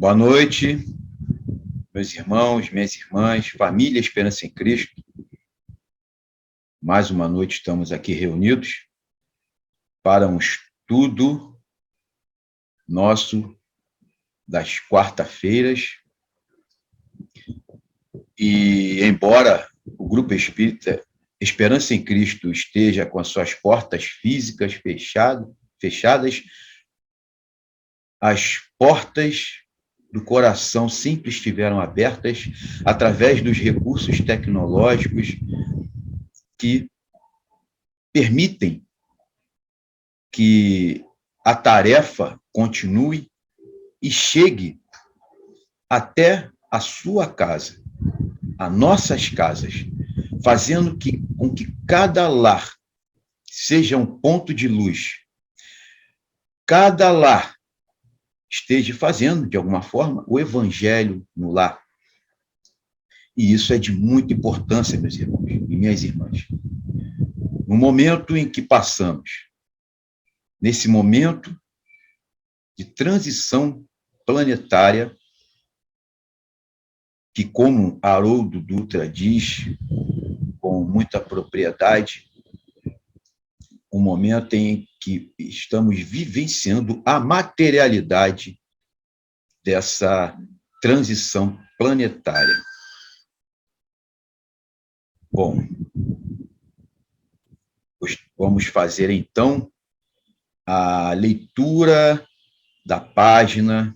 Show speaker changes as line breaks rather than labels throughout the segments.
Boa noite, meus irmãos, minhas irmãs, família Esperança em Cristo. Mais uma noite estamos aqui reunidos para um estudo nosso das quarta-feiras. E embora o Grupo Espírita Esperança em Cristo esteja com as suas portas físicas fechadas, as portas do coração sempre estiveram abertas através dos recursos tecnológicos que permitem que a tarefa continue e chegue até a sua casa, a nossas casas, fazendo com que cada lar seja um ponto de luz. Cada lar esteja fazendo, de alguma forma, o evangelho no lar. E isso é de muita importância, meus irmãos e minhas irmãs. No momento em que passamos, nesse momento de transição planetária, que, como Haroldo Dutra diz, com muita propriedade, um momento em que estamos vivenciando a materialidade dessa transição planetária. Bom, vamos fazer, então, a leitura da página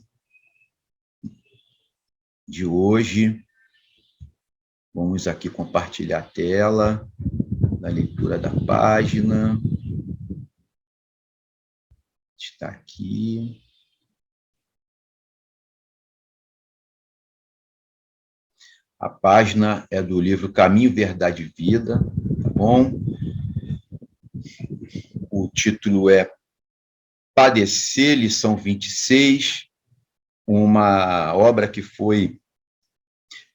de hoje. Vamos aqui compartilhar a tela da leitura da página. Está aqui. A página é do livro Caminho, Verdade e Vida, tá bom? O título é Padecer, lição 26, uma obra que foi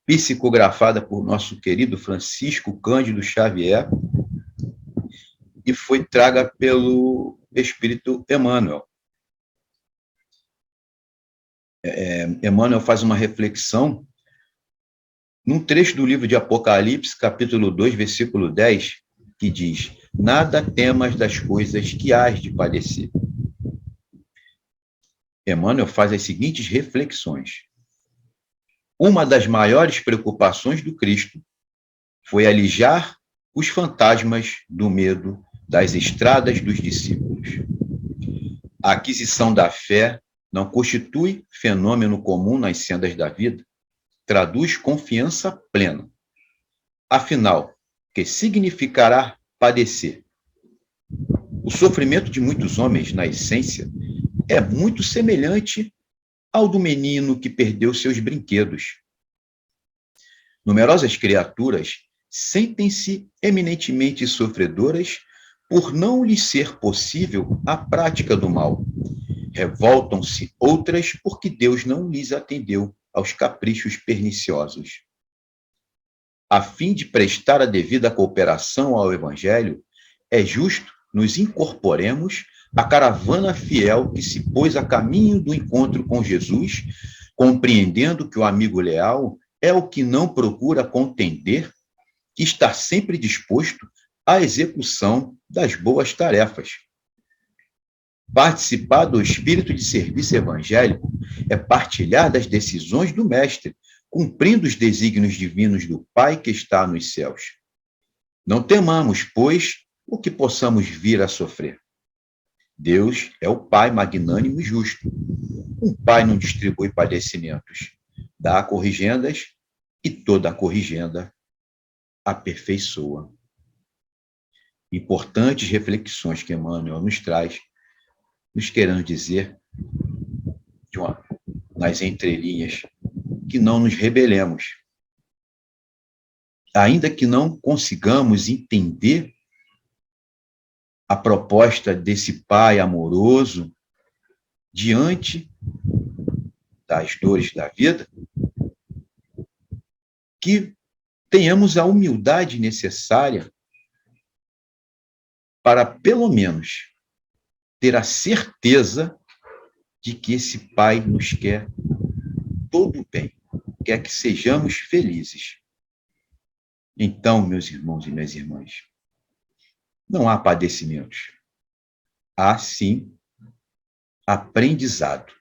psicografada por nosso querido Francisco Cândido Xavier e foi traga pelo Espírito Emmanuel. Emmanuel faz uma reflexão num trecho do livro de Apocalipse, capítulo 2, versículo 10, que diz: nada temas das coisas que hás de padecer. Emmanuel faz as seguintes reflexões. Uma das maiores preocupações do Cristo foi alijar os fantasmas do medo das estradas dos discípulos. A aquisição da fé não constitui fenômeno comum nas sendas da vida, traduz confiança plena. Afinal, que significará padecer? O sofrimento de muitos homens, na essência, é muito semelhante ao do menino que perdeu seus brinquedos. Numerosas criaturas sentem-se eminentemente sofredoras por não lhes ser possível a prática do mal. Revoltam-se outras porque Deus não lhes atendeu aos caprichos perniciosos. A fim de prestar a devida cooperação ao Evangelho, é justo nos incorporemos à caravana fiel que se pôs a caminho do encontro com Jesus, compreendendo que o amigo leal é o que não procura contender, que está sempre disposto à execução das boas tarefas. Participar do espírito de serviço evangélico é partilhar das decisões do Mestre, cumprindo os desígnios divinos do Pai que está nos céus. Não temamos, pois, o que possamos vir a sofrer. Deus é o Pai magnânimo e justo. Um Pai não distribui padecimentos, dá corrigendas e toda a corrigenda aperfeiçoa. Importantes reflexões que Emmanuel nos traz, nos querendo dizer, nas entrelinhas, que não nos rebelemos. Ainda que não consigamos entender a proposta desse Pai amoroso diante das dores da vida, que tenhamos a humildade necessária para, pelo menos, ter a certeza de que esse Pai nos quer todo o bem, quer que sejamos felizes. Então, meus irmãos e minhas irmãs, não há padecimentos. Há, sim, aprendizado.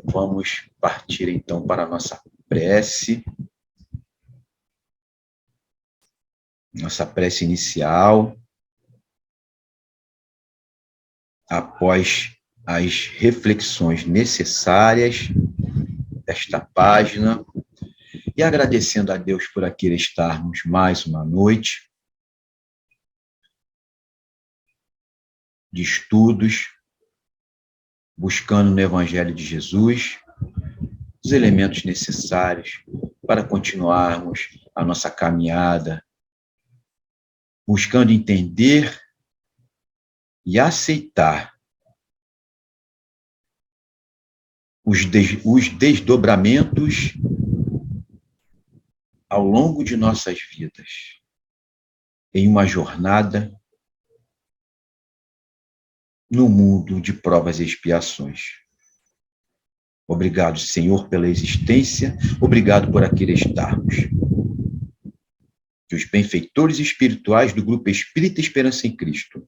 Vamos partir, então, para a nossa prece inicial, após as reflexões necessárias desta página, e agradecendo a Deus por aqui estarmos mais uma noite de estudos, buscando no Evangelho de Jesus os elementos necessários para continuarmos a nossa caminhada, buscando entender e aceitar os desdobramentos ao longo de nossas vidas, em uma jornada no mundo de provas e expiações. Obrigado, Senhor, pela existência, obrigado por aqui estarmos. Que os benfeitores espirituais do Grupo Espírita Esperança em Cristo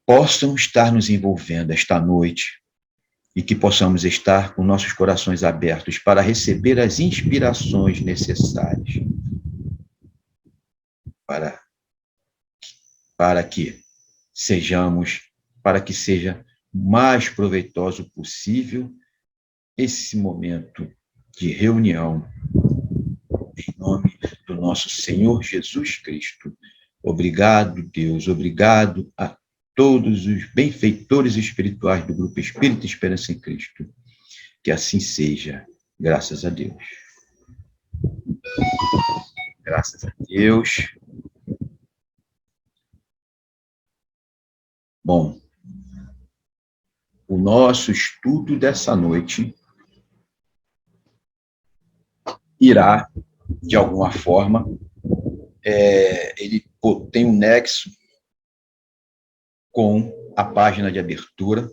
possam estar nos envolvendo esta noite e que possamos estar com nossos corações abertos para receber as inspirações necessárias para que seja o mais proveitoso possível esse momento de reunião, em nome do nosso Senhor Jesus Cristo. Obrigado, Deus, obrigado a todos os benfeitores espirituais do Grupo Espírita Esperança em Cristo. Que assim seja, graças a Deus. Graças a Deus. Bom, o nosso estudo dessa noite irá, de alguma forma, ele tem um nexo com a página de abertura,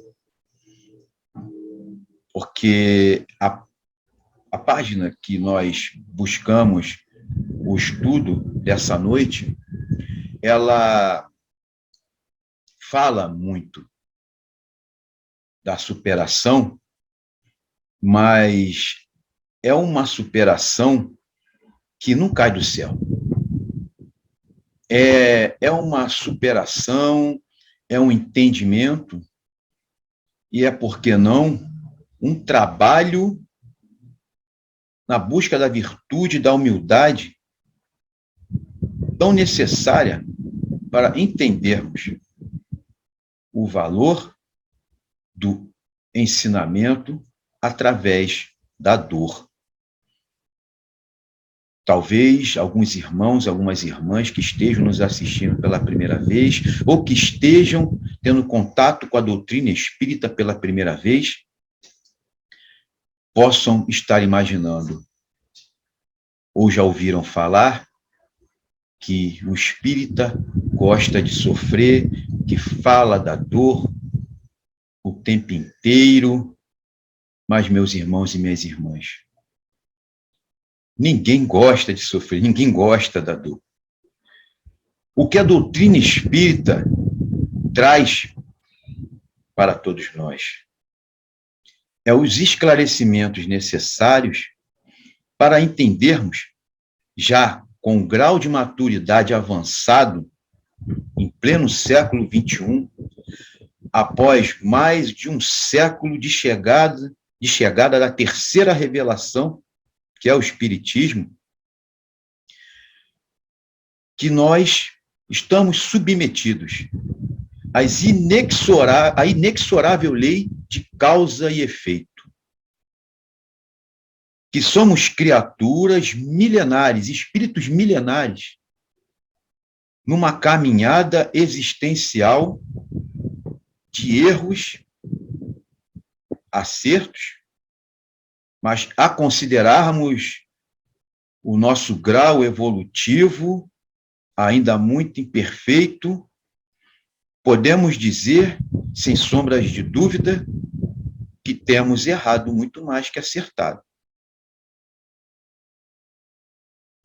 porque a página que nós buscamos o estudo dessa noite, ela fala muito da superação, mas é uma superação que não cai do céu. É uma superação, é um entendimento, e por que não, um trabalho na busca da virtude, da humildade, tão necessária para entendermos o valor do ensinamento através da dor. Talvez alguns irmãos, algumas irmãs que estejam nos assistindo pela primeira vez, ou que estejam tendo contato com a doutrina espírita pela primeira vez, possam estar imaginando, ou já ouviram falar, que o espírita gosta de sofrer, que fala da dor o tempo inteiro, mas, meus irmãos e minhas irmãs, ninguém gosta de sofrer, ninguém gosta da dor. O que a doutrina espírita traz para todos nós é os esclarecimentos necessários para entendermos, já com um grau de maturidade avançado, em pleno século XXI, após mais de um século de chegada da terceira revelação, que é o Espiritismo, que nós estamos submetidos à inexorável lei de causa e efeito, que somos criaturas milenares, espíritos milenares, numa caminhada existencial de erros, acertos, mas a considerarmos o nosso grau evolutivo ainda muito imperfeito, podemos dizer, sem sombras de dúvida, que temos errado muito mais que acertado.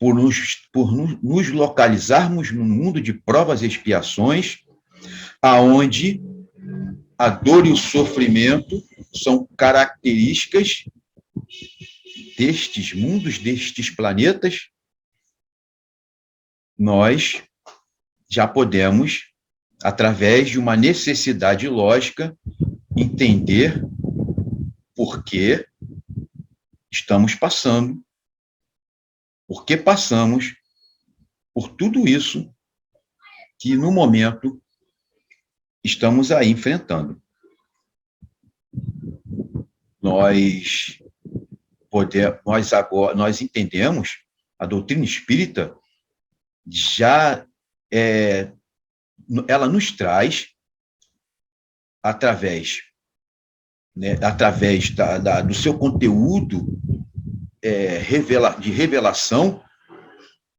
Por nos localizarmos no mundo de provas e expiações, aonde a dor e o sofrimento são características destes mundos, destes planetas, nós já podemos, através de uma necessidade lógica, entender por que estamos passando, por que passamos por tudo isso que, no momento, estamos aí enfrentando. Nós entendemos, a doutrina espírita já ela nos traz, através do seu conteúdo de revelação,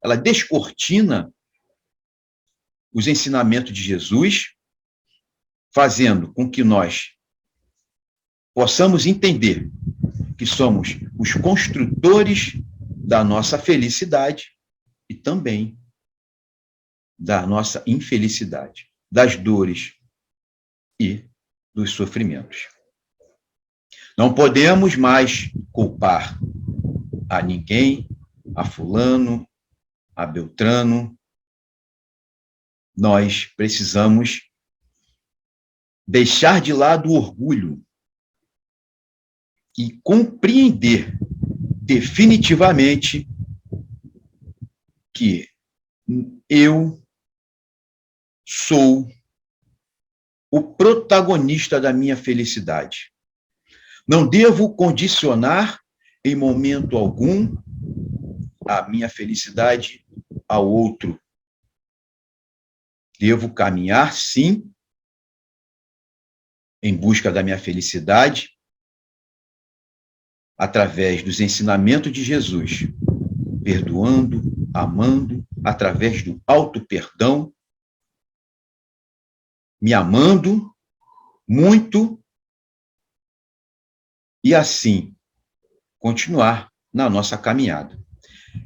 ela descortina os ensinamentos de Jesus, fazendo com que nós possamos entender que somos os construtores da nossa felicidade e também da nossa infelicidade, das dores e dos sofrimentos. Não podemos mais culpar a ninguém, a fulano, a Beltrano. Nós precisamos deixar de lado o orgulho e compreender definitivamente que eu sou o protagonista da minha felicidade. Não devo condicionar em momento algum a minha felicidade ao outro. Devo caminhar, sim, em busca da minha felicidade, através dos ensinamentos de Jesus, perdoando, amando, através do auto-perdão, me amando muito, e assim continuar na nossa caminhada.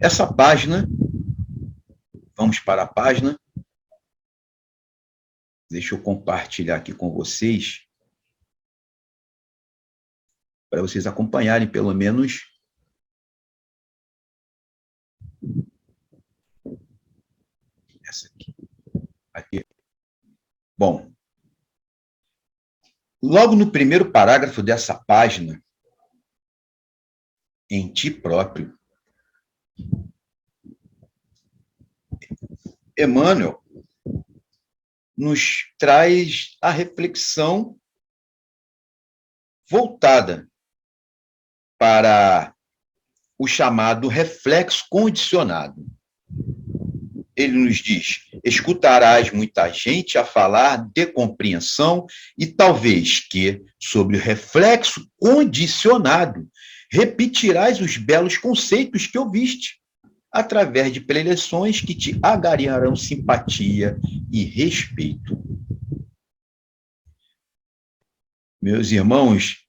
Essa página, vamos para a página, deixa eu compartilhar aqui com vocês, para vocês acompanharem pelo menos essa aqui. Bom, logo no primeiro parágrafo dessa página, em ti próprio, Emmanuel nos traz a reflexão voltada para o chamado reflexo condicionado. Ele nos diz: escutarás muita gente a falar de compreensão e talvez que, sobre o reflexo condicionado, repetirás os belos conceitos que ouviste, através de preleções que te agariarão simpatia e respeito. Meus irmãos,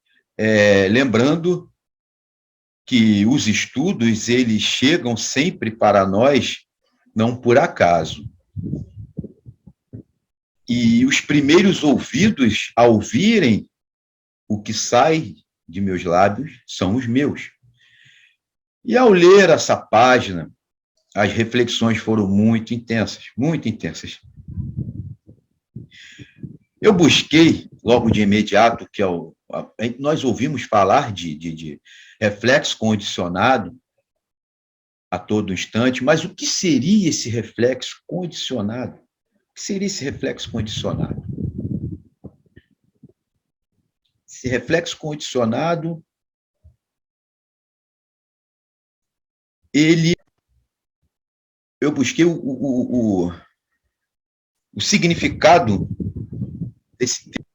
lembrando que os estudos, eles chegam sempre para nós, não por acaso. E os primeiros ouvidos a ouvirem o que sai de meus lábios são os meus. E ao ler essa página, as reflexões foram muito intensas, muito intensas. Eu busquei, logo de imediato, nós ouvimos falar de reflexo condicionado a todo instante, mas o que seria esse reflexo condicionado? O que seria esse reflexo condicionado? Esse reflexo condicionado, eu busquei o significado desse termo.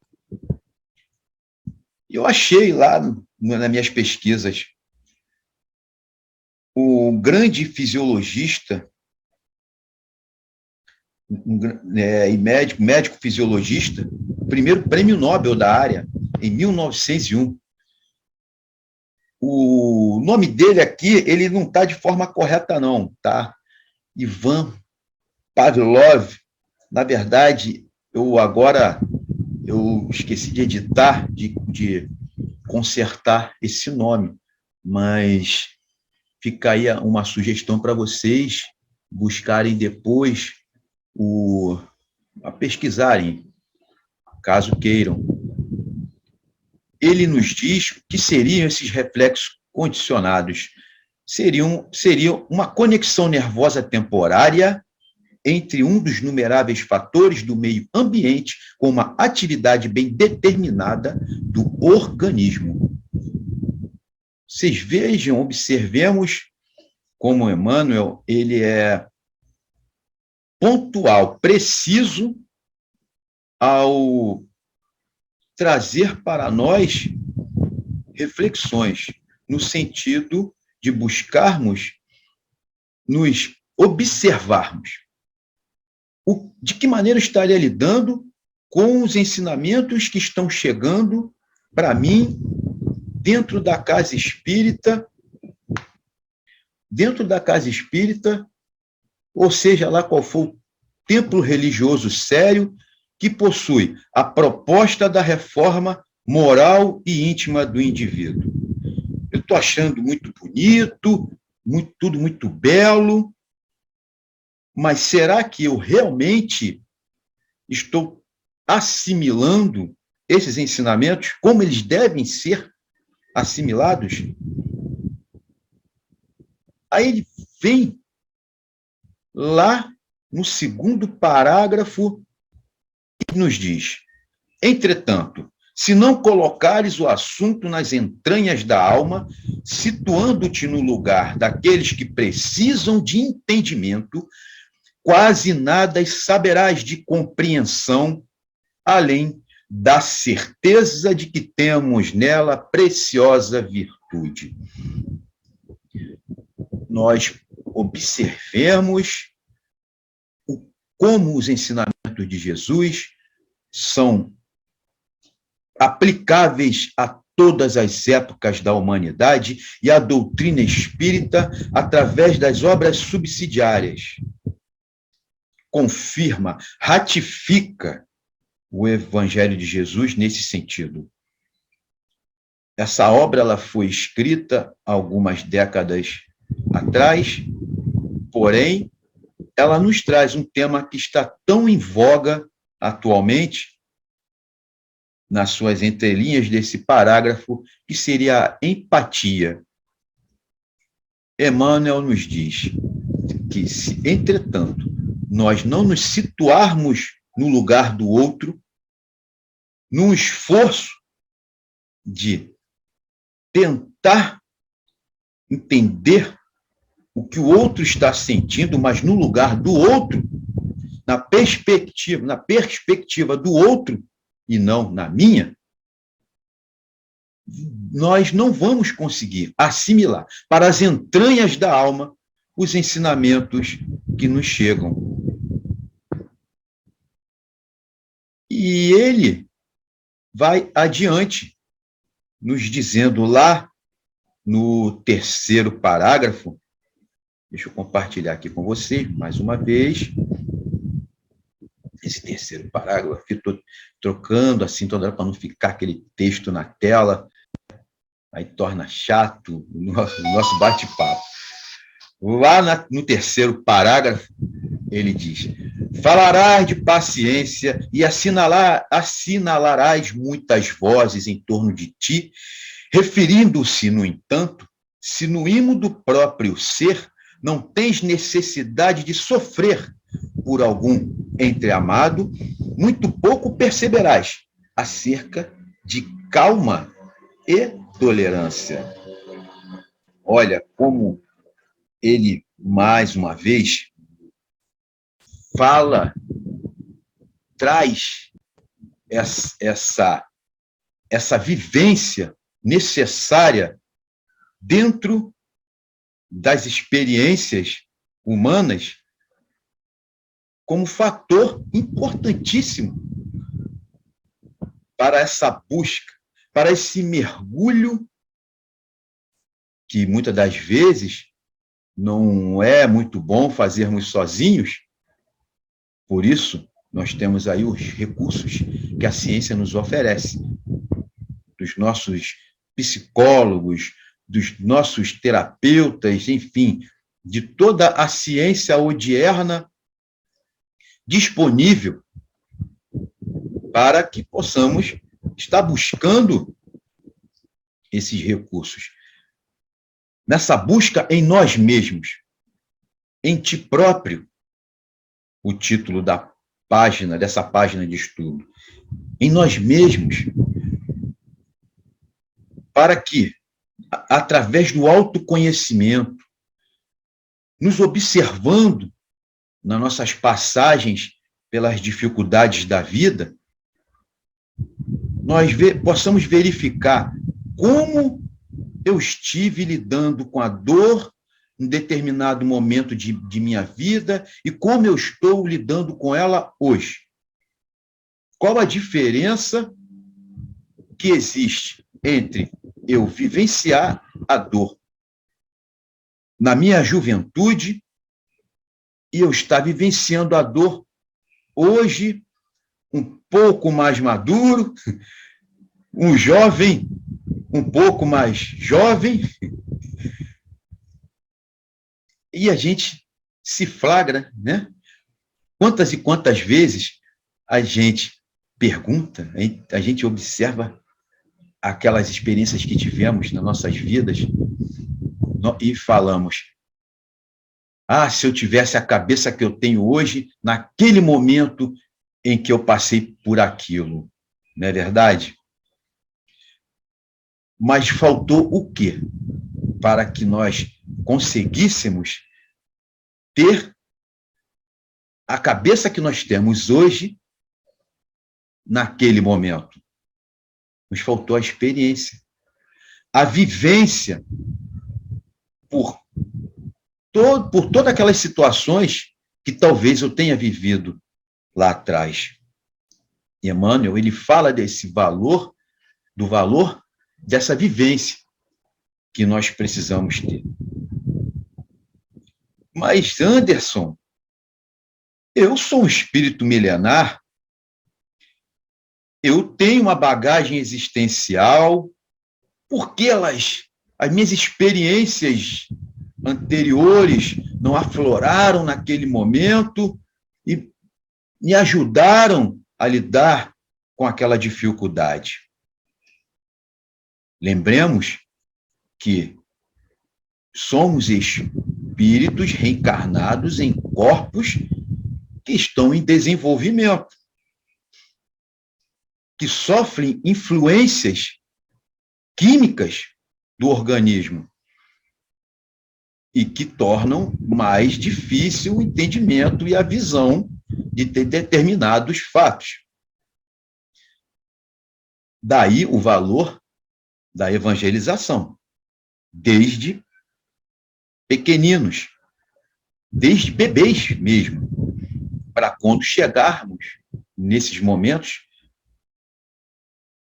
E eu achei lá, nas minhas pesquisas, o grande fisiologista e médico fisiologista, primeiro prêmio Nobel da área, em 1901, O nome dele aqui, ele não está de forma correta, não, tá? Ivan Pavlov. Na verdade, eu esqueci de editar, de consertar esse nome, mas fica aí uma sugestão para vocês buscarem depois a pesquisarem, caso queiram. Ele nos diz o que seriam esses reflexos condicionados. Seria uma conexão nervosa temporária entre um dos numeráveis fatores do meio ambiente com uma atividade bem determinada do organismo. Vocês vejam, observemos como Emmanuel, ele é pontual, preciso ao trazer para nós reflexões no sentido de buscarmos nos observarmos. De que maneira eu estaria lidando com os ensinamentos que estão chegando para mim dentro da casa espírita, ou seja lá qual for o templo religioso sério que possui a proposta da reforma moral e íntima do indivíduo. Eu estou achando muito bonito, tudo muito belo, mas será que eu realmente estou assimilando esses ensinamentos como eles devem ser assimilados? Aí ele vem lá no segundo parágrafo e nos diz: entretanto, se não colocares o assunto nas entranhas da alma, situando-te no lugar daqueles que precisam de entendimento, quase nada saberás de compreensão, além da certeza de que temos nela preciosa virtude. Nós observemos como os ensinamentos de Jesus são aplicáveis a todas as épocas da humanidade e a doutrina espírita, através das obras subsidiárias, confirma, ratifica o Evangelho de Jesus nesse sentido. Essa obra ela foi escrita algumas décadas atrás, porém, ela nos traz um tema que está tão em voga atualmente, nas suas entrelinhas desse parágrafo, que seria a empatia. Emmanuel nos diz que, se, entretanto, nós não nos situarmos no lugar do outro, num esforço de tentar entender o que o outro está sentindo, mas no lugar do outro, na perspectiva do outro e não na minha, nós não vamos conseguir assimilar para as entranhas da alma os ensinamentos que nos chegam. E ele vai adiante, nos dizendo lá no terceiro parágrafo, deixa eu compartilhar aqui com vocês, mais uma vez, esse terceiro parágrafo, estou trocando assim toda hora para não ficar aquele texto na tela, aí torna chato o nosso bate-papo. Lá no terceiro parágrafo, ele diz: falarás de paciência e assinalarás muitas vozes em torno de ti, referindo-se, no entanto, se no imo do próprio ser não tens necessidade de sofrer por algum entreamado, muito pouco perceberás acerca de calma e tolerância. Olha como ele, mais uma vez, fala, traz essa vivência necessária dentro das experiências humanas como fator importantíssimo para essa busca, para esse mergulho que muitas das vezes não é muito bom fazermos sozinhos. Por isso, nós temos aí os recursos que a ciência nos oferece, dos nossos psicólogos, dos nossos terapeutas, enfim, de toda a ciência odierna disponível para que possamos estar buscando esses recursos. Nessa busca em nós mesmos, em ti próprio, o título dessa página de estudo, em nós mesmos, para que, através do autoconhecimento, nos observando nas nossas passagens pelas dificuldades da vida, nós possamos verificar como eu estive lidando com a dor em determinado momento de minha vida e como eu estou lidando com ela hoje. Qual a diferença que existe entre eu vivenciar a dor na minha juventude e eu estar vivenciando a dor hoje, um pouco mais maduro, um jovem um pouco mais jovem, e a gente se flagra, né? Quantas e quantas vezes a gente pergunta, a gente observa aquelas experiências que tivemos nas nossas vidas e falamos: ah, se eu tivesse a cabeça que eu tenho hoje, naquele momento em que eu passei por aquilo. Não é verdade? Mas faltou o quê? Para que nós conseguíssemos ter a cabeça que nós temos hoje naquele momento. Nos faltou a experiência, a vivência por todas aquelas situações que talvez eu tenha vivido lá atrás. E Emmanuel, ele fala desse valor, do valor dessa vivência que nós precisamos ter. Mas, Anderson, eu sou um espírito milenar, eu tenho uma bagagem existencial, por que as minhas experiências anteriores não afloraram naquele momento e me ajudaram a lidar com aquela dificuldade? Lembremos que somos espíritos reencarnados em corpos que estão em desenvolvimento, que sofrem influências químicas do organismo e que tornam mais difícil o entendimento e a visão de determinados fatos. Daí o valor da evangelização, desde pequeninos, desde bebês mesmo, para quando chegarmos nesses momentos,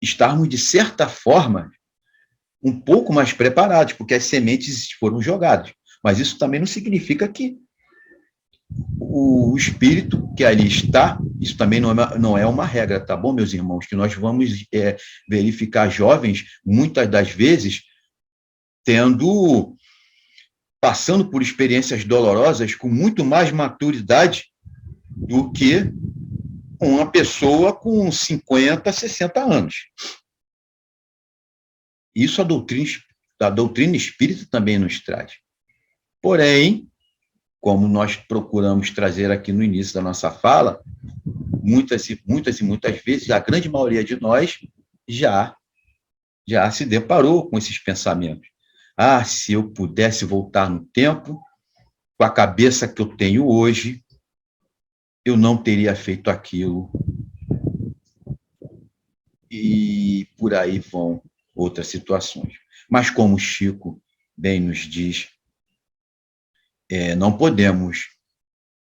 estarmos, de certa forma, um pouco mais preparados, porque as sementes foram jogadas. Mas isso também não significa que o espírito que ali está, isso também não é uma regra, tá bom, meus irmãos? Que nós vamos verificar jovens, muitas das vezes, passando por experiências dolorosas com muito mais maturidade do que uma pessoa com 50, 60 anos. Isso a doutrina espírita também nos traz. Porém, como nós procuramos trazer aqui no início da nossa fala, muitas vezes, a grande maioria de nós já se deparou com esses pensamentos. Ah, se eu pudesse voltar no tempo, com a cabeça que eu tenho hoje, eu não teria feito aquilo. E por aí vão outras situações. Mas como Chico bem nos diz, não podemos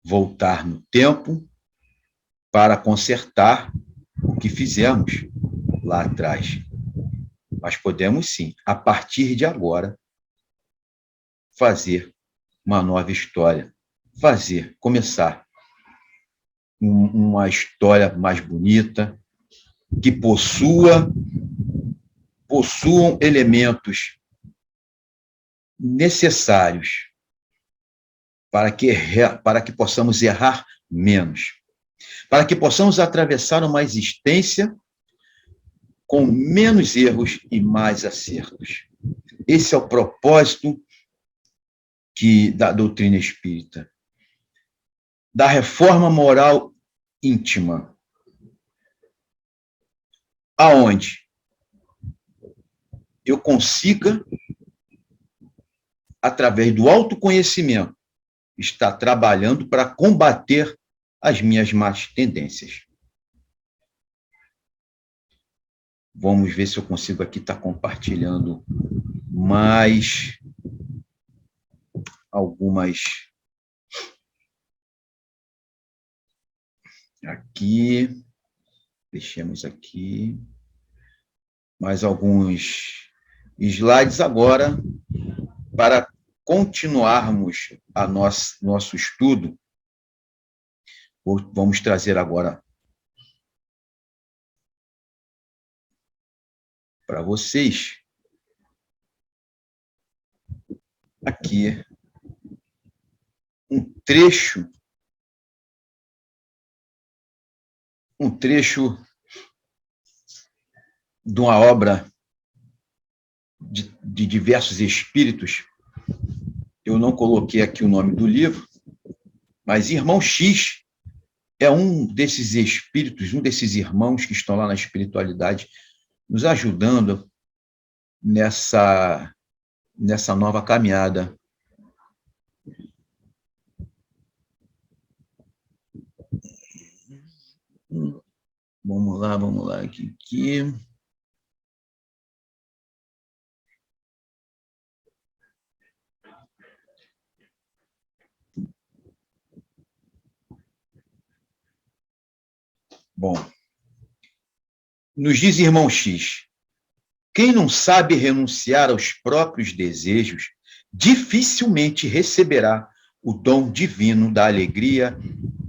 voltar no tempo para consertar o que fizemos lá atrás. Mas podemos sim, a partir de agora, fazer uma nova história, começar uma história mais bonita, que possuam elementos necessários para que possamos errar menos, para que possamos atravessar uma existência com menos erros e mais acertos. Esse é o propósito da doutrina espírita, da reforma moral íntima, aonde eu consiga, através do autoconhecimento, estar trabalhando para combater as minhas más tendências. Vamos ver se eu consigo aqui estar compartilhando mais algumas. Aqui, deixemos aqui mais alguns slides agora para continuarmos nosso estudo. Vamos trazer agora para vocês aqui um trecho de uma obra de diversos espíritos. Eu não coloquei aqui o nome do livro, mas Irmão X é um desses espíritos, um desses irmãos que estão lá na espiritualidade, nos ajudando nessa nova caminhada. Vamos lá, aqui. Bom, nos diz Irmão X, quem não sabe renunciar aos próprios desejos, dificilmente receberá o dom divino da alegria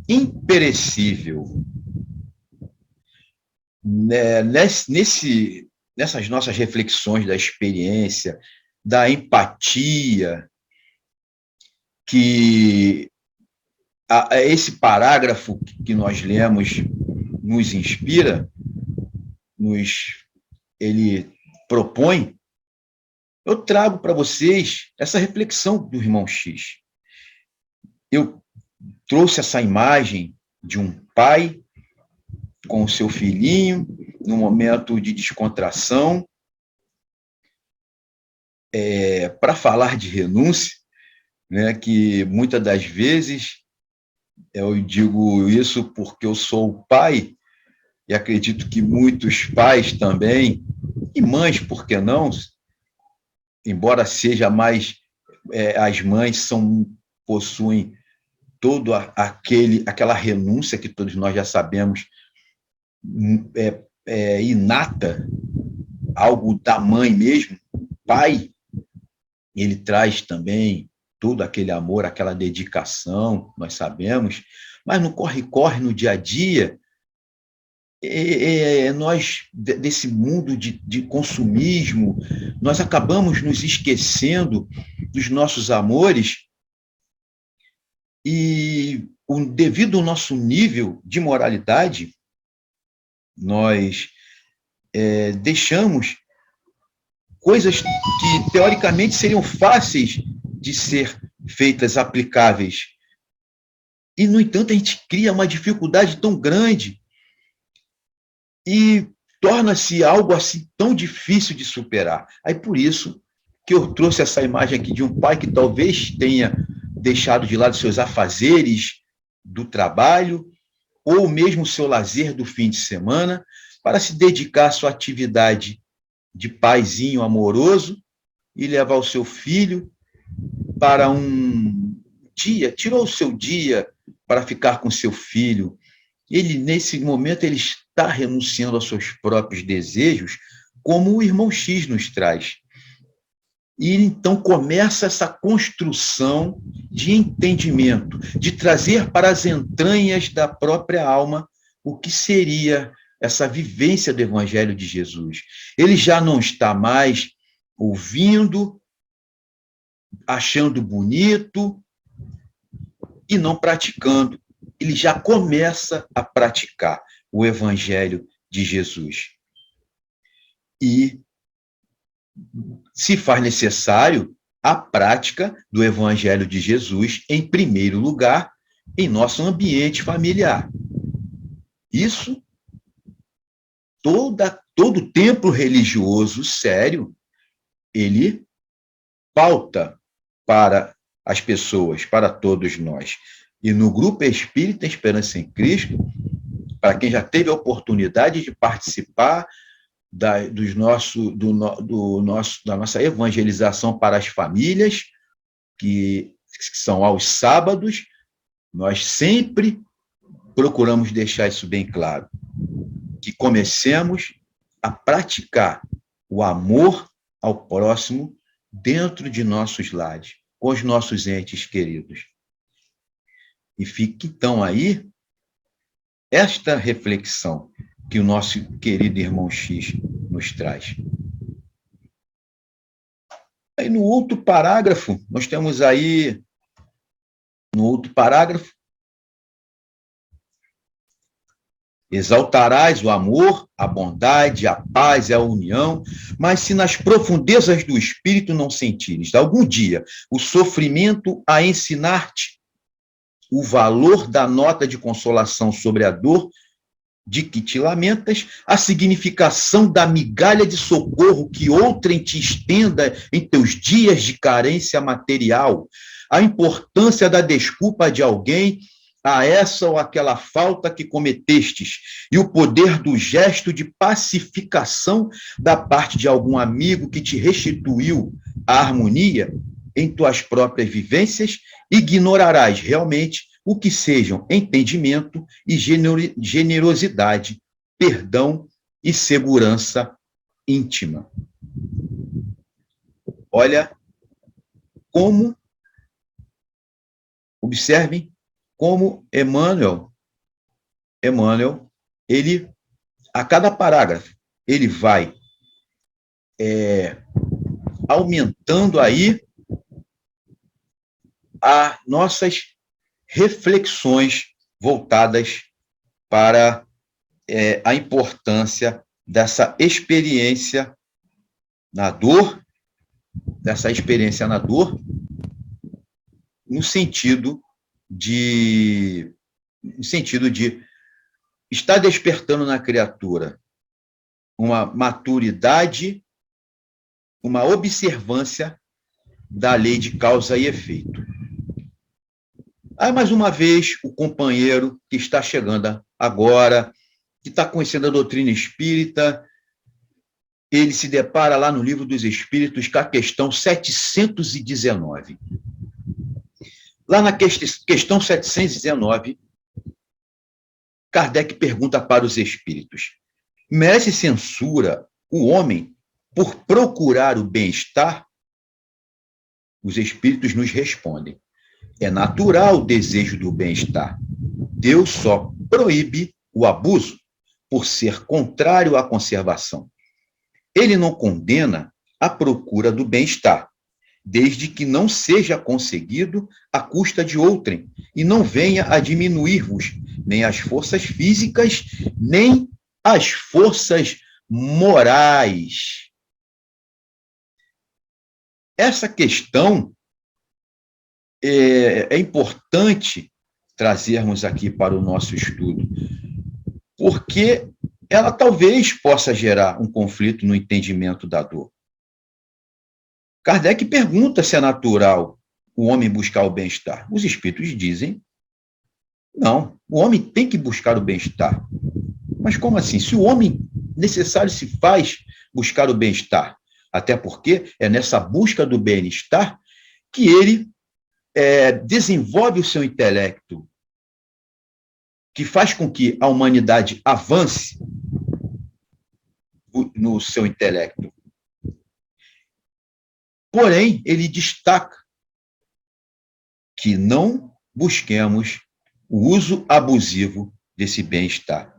imperecível. Nessas nossas reflexões da experiência, da empatia, que esse parágrafo que nós lemos nos inspira, ele propõe, eu trago para vocês essa reflexão do Irmão X. Eu trouxe essa imagem de um pai com o seu filhinho, num momento de descontração, para falar de renúncia, né, que muitas das vezes, eu digo isso porque eu sou o pai, e acredito que muitos pais também, e mães, por que não? Embora seja mais, as mães possuem toda aquela renúncia que todos nós já sabemos, inata, algo da mãe mesmo. O pai, ele traz também todo aquele amor, aquela dedicação, nós sabemos, mas no corre-corre, no dia a dia, nós, desse mundo de consumismo, nós acabamos nos esquecendo dos nossos amores e, devido ao nosso nível de moralidade, nós deixamos coisas que, teoricamente, seriam fáceis de ser feitas, aplicáveis. E, no entanto, a gente cria uma dificuldade tão grande e torna-se algo assim tão difícil de superar. Aí, por isso que eu trouxe essa imagem aqui de um pai que talvez tenha deixado de lado seus afazeres do trabalho, ou mesmo seu lazer do fim de semana, para se dedicar à sua atividade de paizinho amoroso e levar o seu filho para um dia, tirou o seu dia para ficar com seu filho. Ele, nesse momento, ele está renunciando aos seus próprios desejos, como o Irmão X nos traz. E então começa essa construção de entendimento, de trazer para as entranhas da própria alma o que seria essa vivência do Evangelho de Jesus. Ele já não está mais ouvindo, achando bonito e não praticando. Ele já começa a praticar o Evangelho de Jesus. E se faz necessário a prática do Evangelho de Jesus, em primeiro lugar, em nosso ambiente familiar. Isso, todo templo religioso sério, ele pauta para as pessoas, para todos nós. E no Grupo Espírita Esperança em Cristo, para quem já teve a oportunidade de participar da nossa evangelização para as famílias, que são aos sábados, nós sempre procuramos deixar isso bem claro, que comecemos a praticar o amor ao próximo dentro de nossos lares, com os nossos entes queridos. E fique, então, aí esta reflexão que o nosso querido irmão X nos traz. Aí no outro parágrafo, nós temos aí, no outro parágrafo, exaltarás o amor, a bondade, a paz e a união, mas se nas profundezas do espírito não sentires, algum dia, o sofrimento a ensinar-te o valor da nota de consolação sobre a dor de que te lamentas, a significação da migalha de socorro que outrem te estenda em teus dias de carência material, a importância da desculpa de alguém a essa ou aquela falta que cometestes, e o poder do gesto de pacificação da parte de algum amigo que te restituiu a harmonia em tuas próprias vivências, ignorarás realmente o que sejam entendimento e generosidade, perdão e segurança íntima. Olha como, observem como Emmanuel, ele, a cada parágrafo, ele vai aumentando aí as nossas reflexões voltadas para a importância dessa experiência na dor, no sentido de estar despertando na criatura uma maturidade, uma observância da lei de causa e efeito. Aí, mais uma vez, o companheiro que está chegando agora, que está conhecendo a doutrina espírita, ele se depara lá no Livro dos Espíritos com a questão 719. Lá na questão 719, Kardec pergunta para os espíritos: merece censura o homem por procurar o bem-estar? Os espíritos nos respondem: é natural o desejo do bem-estar. Deus só proíbe o abuso por ser contrário à conservação. Ele não condena a procura do bem-estar, desde que não seja conseguido à custa de outrem e não venha a diminuir-vos nem as forças físicas, nem as forças morais. Essa questão é importante trazermos aqui para o nosso estudo, porque ela talvez possa gerar um conflito no entendimento da dor. Kardec pergunta se é natural o homem buscar o bem-estar. Os espíritos dizem: não, o homem tem que buscar o bem-estar. Mas como assim? Se o homem necessário se faz buscar o bem-estar, até porque é nessa busca do bem-estar que ele desenvolve o seu intelecto, que faz com que a humanidade avance no seu intelecto. Porém, ele destaca que não busquemos o uso abusivo desse bem-estar,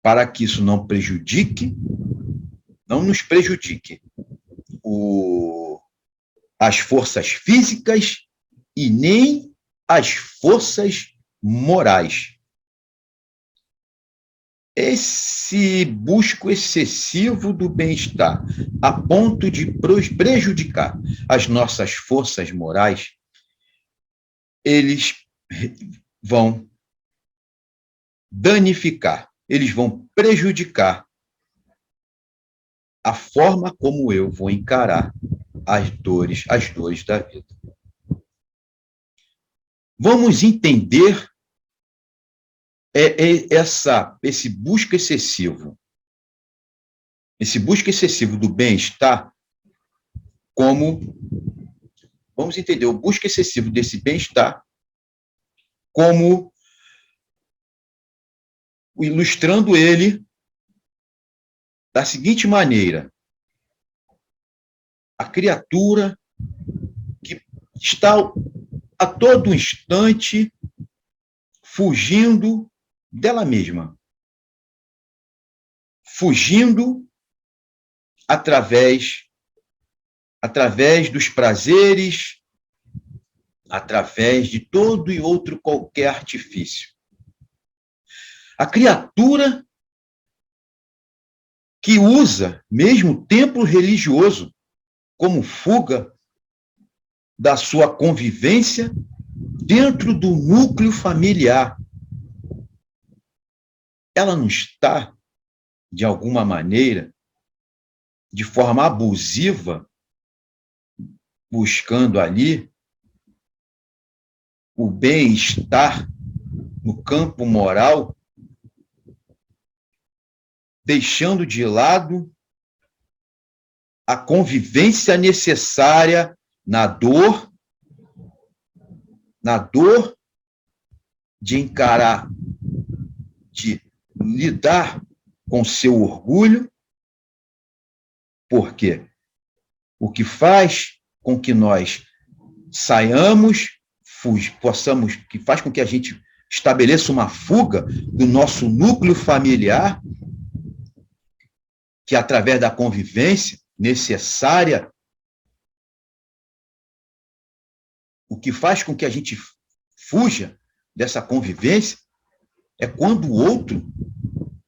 para que isso não nos prejudique as forças físicas e nem as forças morais. Esse busco excessivo do bem-estar, a ponto de prejudicar as nossas forças morais, eles vão danificar, eles vão prejudicar a forma como eu vou encarar as dores da vida. Vamos entender esse busca excessivo do bem-estar como, vamos entender o busca excessivo desse bem-estar como ilustrando ele da seguinte maneira: a criatura que está a todo instante fugindo dela mesma, fugindo através dos prazeres, através de todo e outro qualquer artifício. A criatura que usa mesmo o templo religioso como fuga da sua convivência dentro do núcleo familiar. Ela não está, de alguma maneira, de forma abusiva, buscando ali o bem-estar no campo moral, deixando de lado a convivência necessária na dor de encarar, de lidar com seu orgulho, porque o que faz com que nós saiamos, que faz com que a gente estabeleça uma fuga do nosso núcleo familiar, que através da convivência necessária, o que faz com que a gente fuja dessa convivência é quando o outro,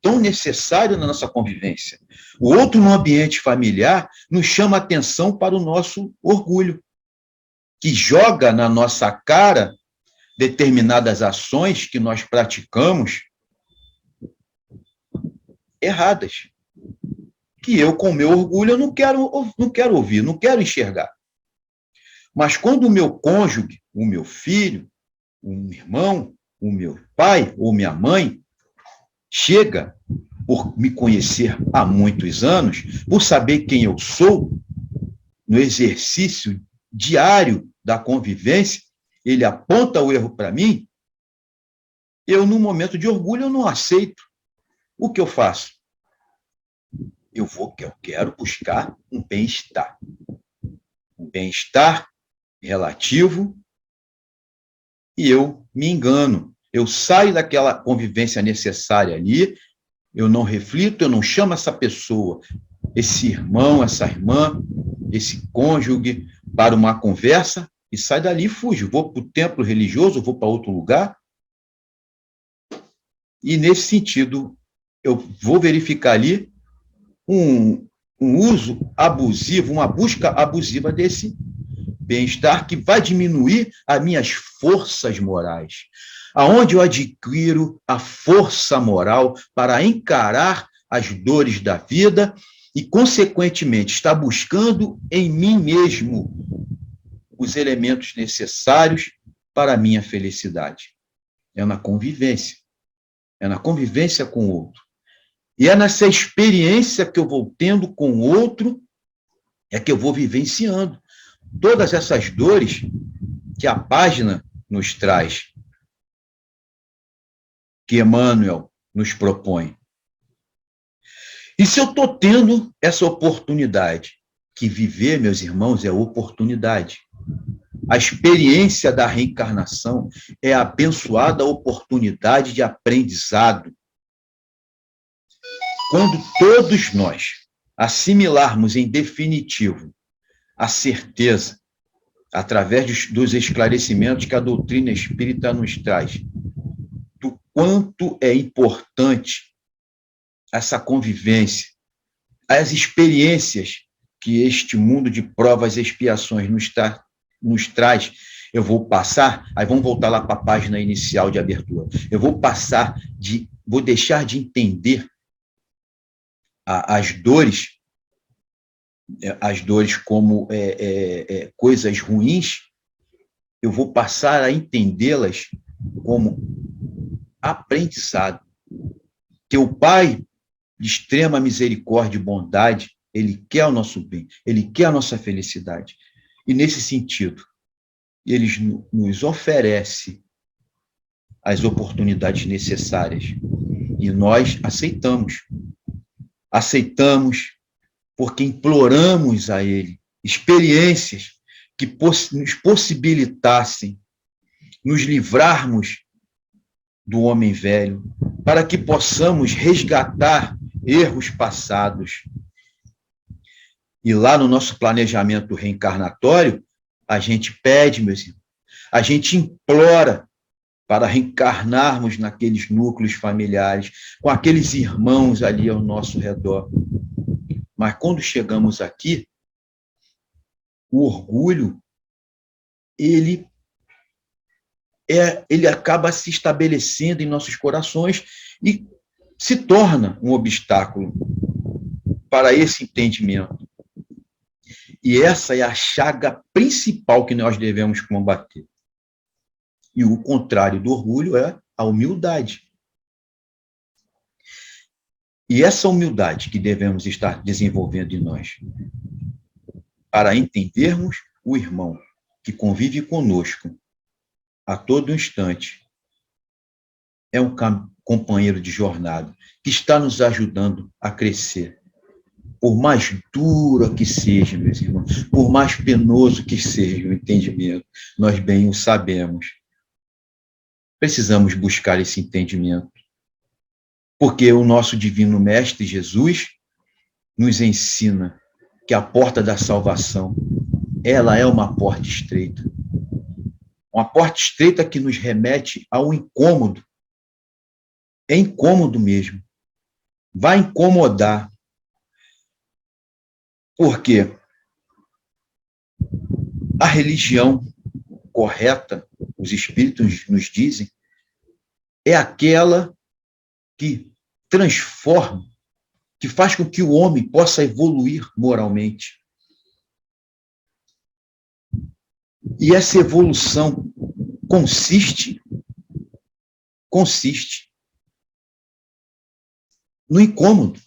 tão necessário na nossa convivência, o outro no ambiente familiar, nos chama atenção para o nosso orgulho, que joga na nossa cara determinadas ações que nós praticamos erradas, que eu, com meu orgulho, eu não quero ouvir, não quero enxergar. Mas quando o meu cônjuge, o meu filho, o meu irmão, o meu pai ou minha mãe chega, por me conhecer há muitos anos, por saber quem eu sou, no exercício diário da convivência, ele aponta o erro para mim, eu, no momento de orgulho, eu não aceito. O que eu faço? Eu quero buscar um bem-estar. Um bem-estar relativo, e eu me engano. Eu saio daquela convivência necessária ali, eu não reflito, eu não chamo essa pessoa, esse irmão, essa irmã, esse cônjuge, para uma conversa, e saio dali e fujo. Vou para o templo religioso, vou para outro lugar, e nesse sentido, eu vou verificar ali um uso abusivo, uma busca abusiva desse bem-estar que vai diminuir as minhas forças morais. Aonde eu adquiro a força moral para encarar as dores da vida e, consequentemente, estar buscando em mim mesmo os elementos necessários para a minha felicidade. É na convivência. É na convivência com o outro. E é nessa experiência que eu vou tendo com o outro, é que eu vou vivenciando todas essas dores que a página nos traz, que Emmanuel nos propõe. E se eu estou tendo essa oportunidade que viver, meus irmãos, é oportunidade. A experiência da reencarnação é a abençoada oportunidade de aprendizado. Quando todos nós assimilarmos em definitivo a certeza, através dos esclarecimentos que a doutrina espírita nos traz, do quanto é importante essa convivência, as experiências que este mundo de provas e expiações nos traz, eu vou passar, aí vamos voltar lá para a página inicial de abertura, eu vou deixar de entender as dores como coisas ruins, eu vou passar a entendê-las como aprendizado. Que o Pai de extrema misericórdia e bondade, ele quer o nosso bem, ele quer a nossa felicidade. E, nesse sentido, ele nos oferece as oportunidades necessárias. E nós aceitamos. Aceitamos porque imploramos a ele experiências que nos possibilitassem nos livrarmos do homem velho, para que possamos resgatar erros passados. E lá no nosso planejamento reencarnatório, a gente pede, meus irmãos, a gente implora para reencarnarmos naqueles núcleos familiares, com aqueles irmãos ali ao nosso redor. Mas quando chegamos aqui, o orgulho, ele acaba se estabelecendo em nossos corações e se torna um obstáculo para esse entendimento. E essa é a chaga principal que nós devemos combater. E o contrário do orgulho é a humildade. E essa humildade que devemos estar desenvolvendo em nós, para entendermos o irmão que convive conosco a todo instante, é um companheiro de jornada que está nos ajudando a crescer. Por mais dura que seja, meus irmãos, por mais penoso que seja o entendimento, nós bem o sabemos. Precisamos buscar esse entendimento, porque o nosso divino mestre Jesus nos ensina que a porta da salvação, ela é uma porta estreita. Uma porta estreita que nos remete ao incômodo. É incômodo mesmo. Vai incomodar. Por quê? A religião correta, os espíritos nos dizem, é aquela que transforma, que faz com que o homem possa evoluir moralmente. E essa evolução consiste no incômodo.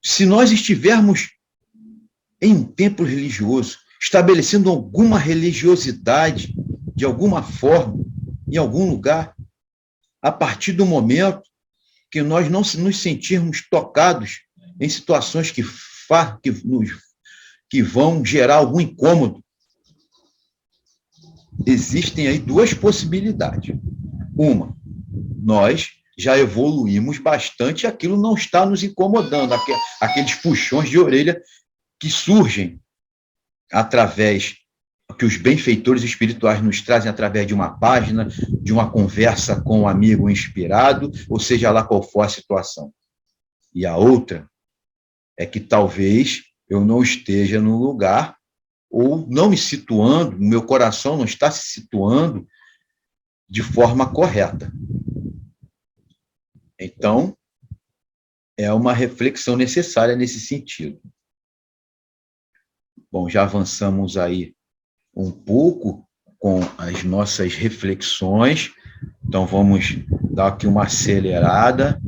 Se nós estivermos em um templo religioso, estabelecendo alguma religiosidade, de alguma forma, em algum lugar, a partir do momento que nós não nos sentirmos tocados em situações que vão gerar algum incômodo, existem aí duas possibilidades. Uma, nós já evoluímos bastante, aquilo não está nos incomodando, aqueles puxões de orelha que surgem através, que os benfeitores espirituais nos trazem através de uma página, de uma conversa com um amigo inspirado, ou seja lá qual for a situação. E a outra é que talvez eu não esteja no lugar, ou não me situando, meu coração não está se situando de forma correta. Então, é uma reflexão necessária nesse sentido. Bom, já avançamos aí um pouco com as nossas reflexões, então vamos dar aqui uma acelerada.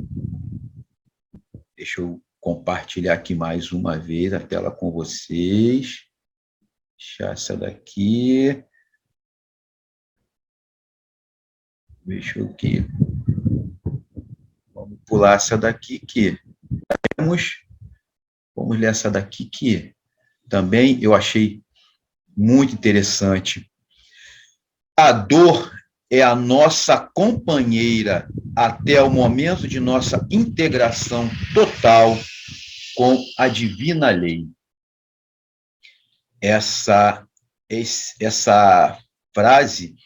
Deixa eu compartilhar aqui mais uma vez a tela com vocês. Deixar essa daqui. Deixa eu aqui. Vamos pular essa daqui que temos Vamos ler essa daqui, que também eu achei muito interessante. A dor é a nossa companheira até o momento de nossa integração total com a divina lei. Essa frase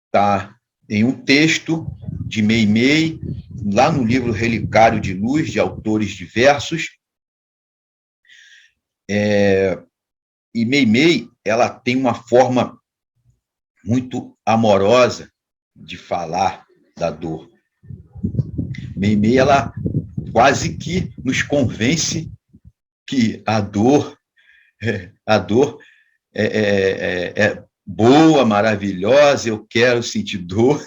está em um texto de Meimei, lá no livro Relicário de Luz, de autores diversos. E Meimei, ela tem uma forma muito amorosa de falar da dor. Meimei, ela quase que nos convence que a dor é boa, maravilhosa, eu quero sentir dor,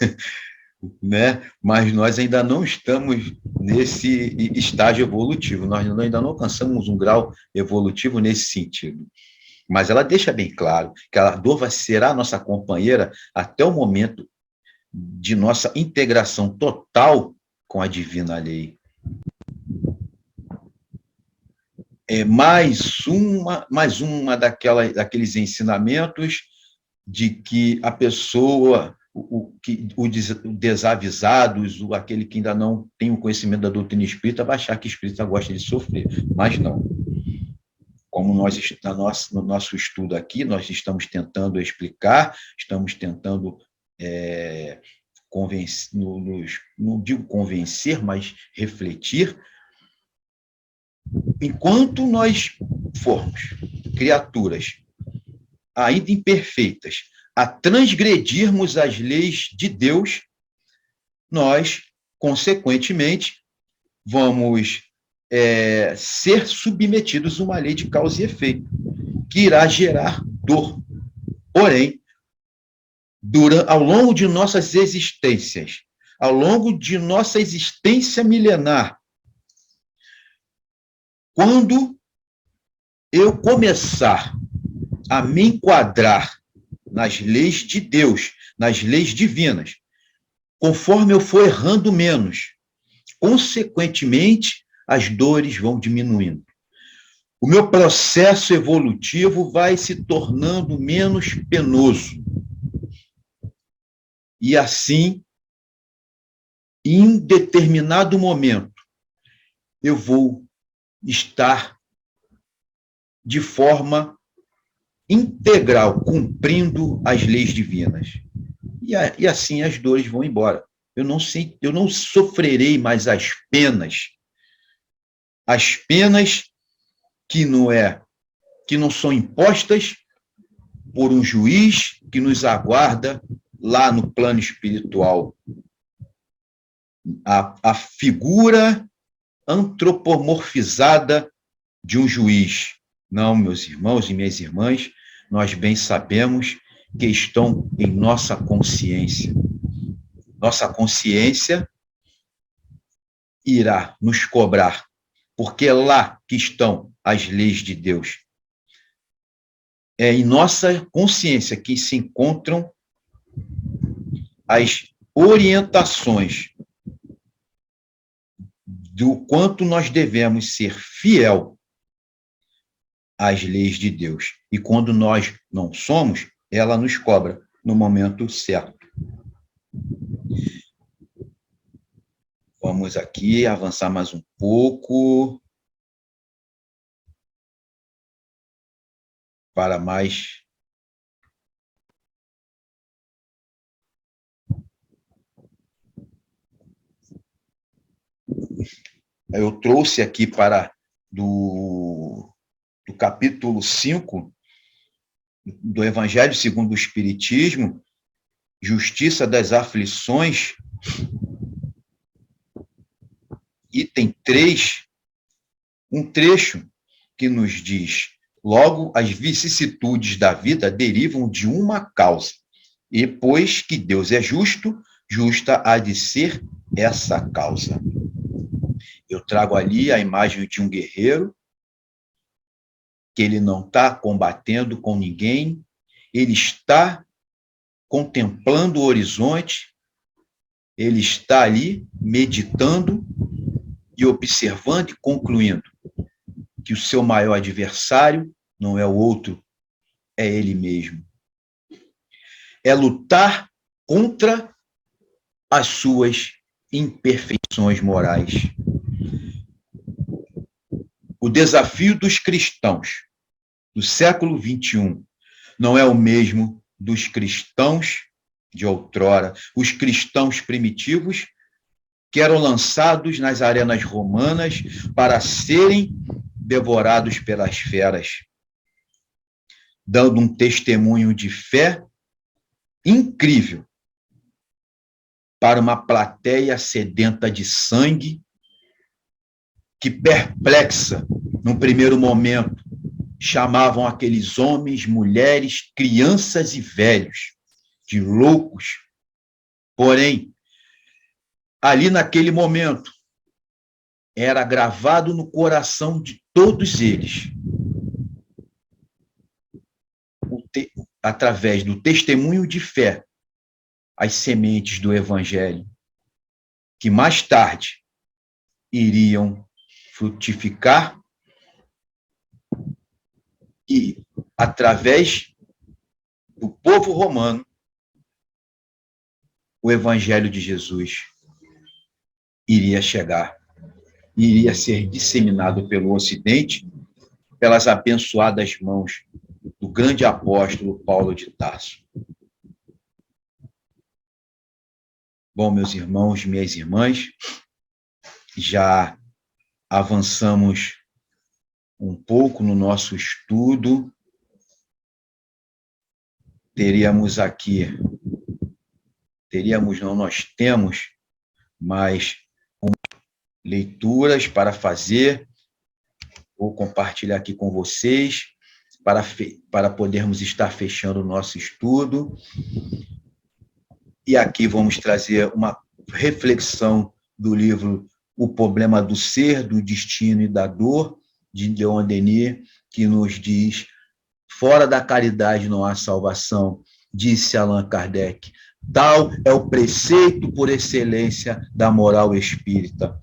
né? Mas nós ainda não estamos nesse estágio evolutivo, nós ainda não alcançamos um grau evolutivo nesse sentido. Mas ela deixa bem claro que a dor será a nossa companheira até o momento de nossa integração total com a divina lei. É mais uma daqueles ensinamentos de que a pessoa, os desavisados, aquele que ainda não tem o conhecimento da doutrina espírita, vai achar que espírita gosta de sofrer, mas não. Como nós, no nosso estudo aqui, nós estamos tentando explicar, estamos tentando convencer, não digo convencer, mas refletir. Enquanto nós formos criaturas ainda imperfeitas, a transgredirmos as leis de Deus, nós, consequentemente, vamos ser submetidos a uma lei de causa e efeito, que irá gerar dor. Porém, ao longo de nossas existências, ao longo de nossa existência milenar, quando eu começar a me enquadrar nas leis de Deus, nas leis divinas, conforme eu for errando menos, consequentemente, as dores vão diminuindo. O meu processo evolutivo vai se tornando menos penoso. E assim, em determinado momento, eu vou estar de forma integral, cumprindo as leis divinas. E assim as dores vão embora. Eu não sofrerei mais as penas que não são impostas por um juiz que nos aguarda lá no plano espiritual. A figura antropomorfizada de um juiz. Não, meus irmãos e minhas irmãs, nós bem sabemos que estão em nossa consciência. Nossa consciência irá nos cobrar, porque é lá que estão as leis de Deus. É em nossa consciência que se encontram as orientações do quanto nós devemos ser fiel às leis de Deus. E quando nós não somos, ela nos cobra no momento certo. Vamos aqui avançar mais um pouco para mais. Eu trouxe aqui do capítulo 5 do Evangelho segundo o Espiritismo, Justiça das Aflições, item 3, um trecho que nos diz: logo, as vicissitudes da vida derivam de uma causa, e pois que Deus é justo, justa há de ser essa causa. Eu trago ali a imagem de um guerreiro, que ele não está combatendo com ninguém, ele está contemplando o horizonte, ele está ali meditando e observando e concluindo. que o seu maior adversário não é o outro, é ele mesmo. É lutar contra as suas imperfeições morais. O desafio dos cristãos do século XXI não é o mesmo dos cristãos de outrora. Os cristãos primitivos que eram lançados nas arenas romanas para serem devorados pelas feras, dando um testemunho de fé incrível para uma plateia sedenta de sangue que, perplexa, num primeiro momento, chamavam aqueles homens, mulheres, crianças e velhos de loucos. Porém, ali naquele momento, era gravado no coração de todos eles, através do testemunho de fé, as sementes do Evangelho, que mais tarde iriam frutificar e, através do povo romano, o Evangelho de Jesus iria chegar, iria ser disseminado pelo Ocidente, pelas abençoadas mãos do grande apóstolo Paulo de Tarso. Bom, meus irmãos, minhas irmãs, já avançamos um pouco no nosso estudo. Nós temos mais leituras para fazer. Vou compartilhar aqui com vocês para podermos estar fechando o nosso estudo. E aqui vamos trazer uma reflexão do livro O Problema do Ser, do Destino e da Dor, de Leon Denis, que nos diz: fora da caridade não há salvação, disse Allan Kardec. Tal é o preceito por excelência da moral espírita.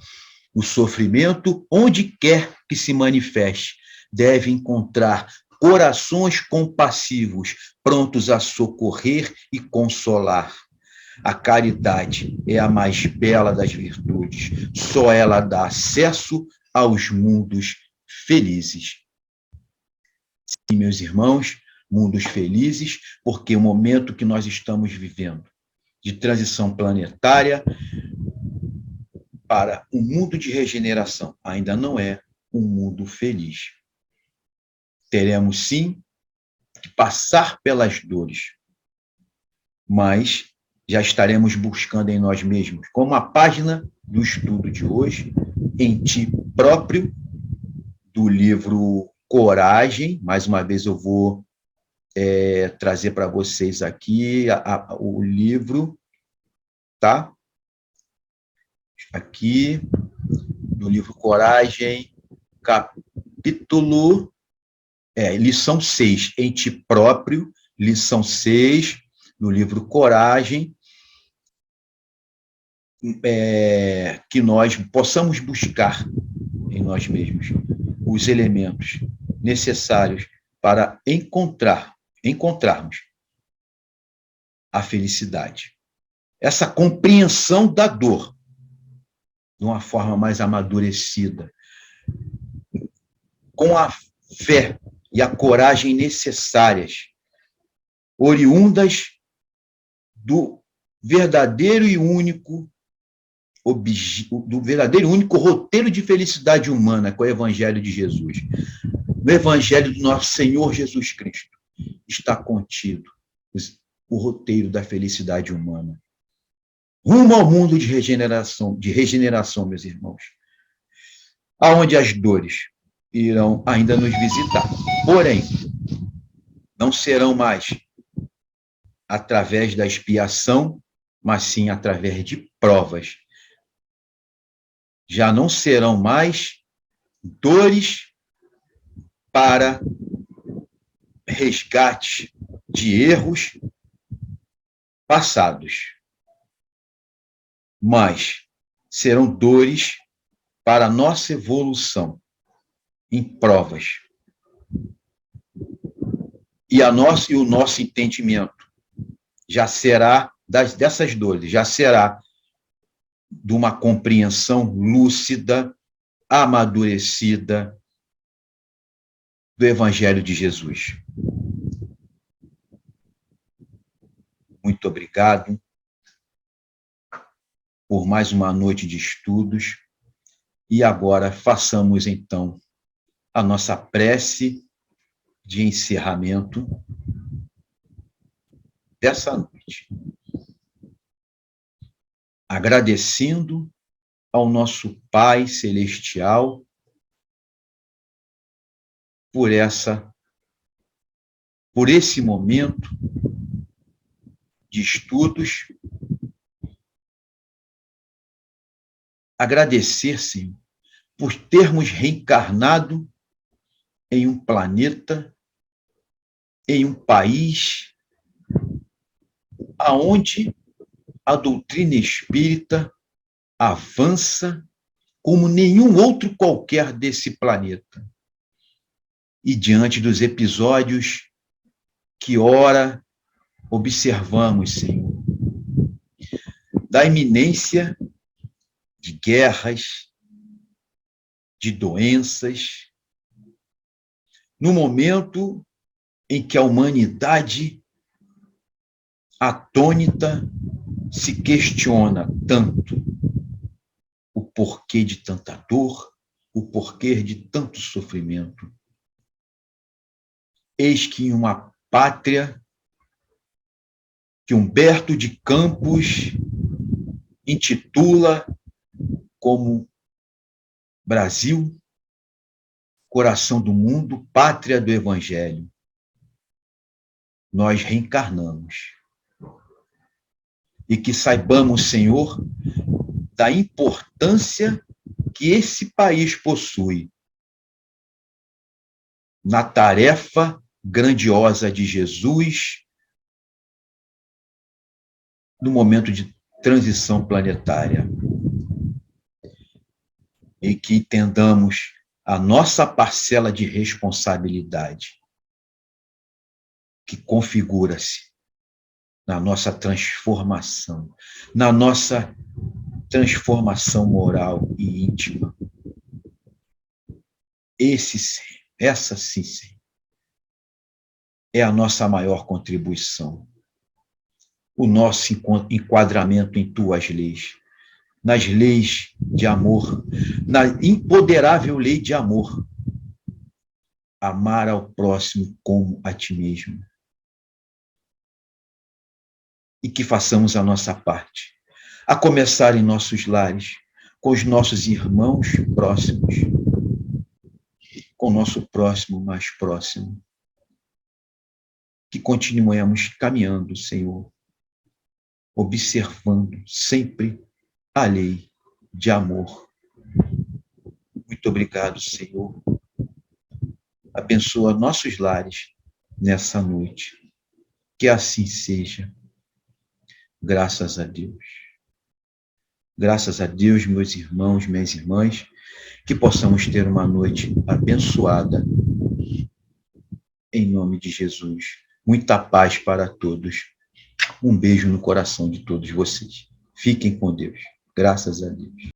O sofrimento, onde quer que se manifeste, deve encontrar corações compassivos, prontos a socorrer e consolar. A caridade é a mais bela das virtudes, só ela dá acesso aos mundos felizes. Sim, meus irmãos, mundos felizes, porque o momento que nós estamos vivendo de transição planetária para um mundo de regeneração ainda não é um mundo feliz. Teremos, sim, que passar pelas dores, mas já estaremos buscando em nós mesmos, como a página do estudo de hoje, Em Ti Próprio, do livro Coragem. Mais uma vez eu vou trazer para vocês aqui o livro, tá? Aqui, do livro Coragem, capítulo, lição 6, Em Ti Próprio, lição 6, no livro Coragem, que nós possamos buscar em nós mesmos os elementos necessários para encontrarmos a felicidade. Essa compreensão da dor de uma forma mais amadurecida, com a fé e a coragem necessárias, oriundas do verdadeiro e único roteiro de felicidade humana, com o Evangelho de Jesus. No Evangelho do nosso Senhor Jesus Cristo está contido o roteiro da felicidade humana. Rumo ao mundo de regeneração, meus irmãos, aonde as dores irão ainda nos visitar. Porém, não serão mais através da expiação, mas sim através de provas. Já não serão mais dores para resgate de erros passados, mas serão dores para a nossa evolução em provas. E o nosso entendimento já será dessas dores, já será de uma compreensão lúcida, amadurecida do Evangelho de Jesus. Muito obrigado por mais uma noite de estudos. E agora façamos, então, a nossa prece de encerramento dessa noite. Agradecendo ao nosso Pai Celestial por esse momento de estudos. Agradecer, Senhor, por termos reencarnado em um planeta, em um país, aonde a doutrina espírita avança como nenhum outro qualquer desse planeta. E diante dos episódios que ora observamos, Senhor, da iminência de guerras, de doenças, no momento em que a humanidade atônita se questiona tanto o porquê de tanta dor, o porquê de tanto sofrimento. Eis que em uma pátria que Humberto de Campos intitula como Brasil, coração do mundo, pátria do Evangelho, nós reencarnamos. E que saibamos, Senhor, da importância que esse país possui na tarefa grandiosa de Jesus no momento de transição planetária. E que entendamos a nossa parcela de responsabilidade, que configura-se na nossa transformação, na nossa transformação moral e íntima. Essa sim, é a nossa maior contribuição. O nosso enquadramento em tuas leis, nas leis de amor, na imponderável lei de amor. Amar ao próximo como a ti mesmo. E que façamos a nossa parte, a começar em nossos lares, com os nossos irmãos próximos, com o nosso próximo mais próximo. Que continuemos caminhando, Senhor, observando sempre a lei de amor. Muito obrigado, Senhor. Abençoa nossos lares nessa noite. Que assim seja. Graças a Deus. Graças a Deus, meus irmãos, minhas irmãs, que possamos ter uma noite abençoada. Em nome de Jesus. Muita paz para todos. Um beijo no coração de todos vocês. Fiquem com Deus. Graças a Deus.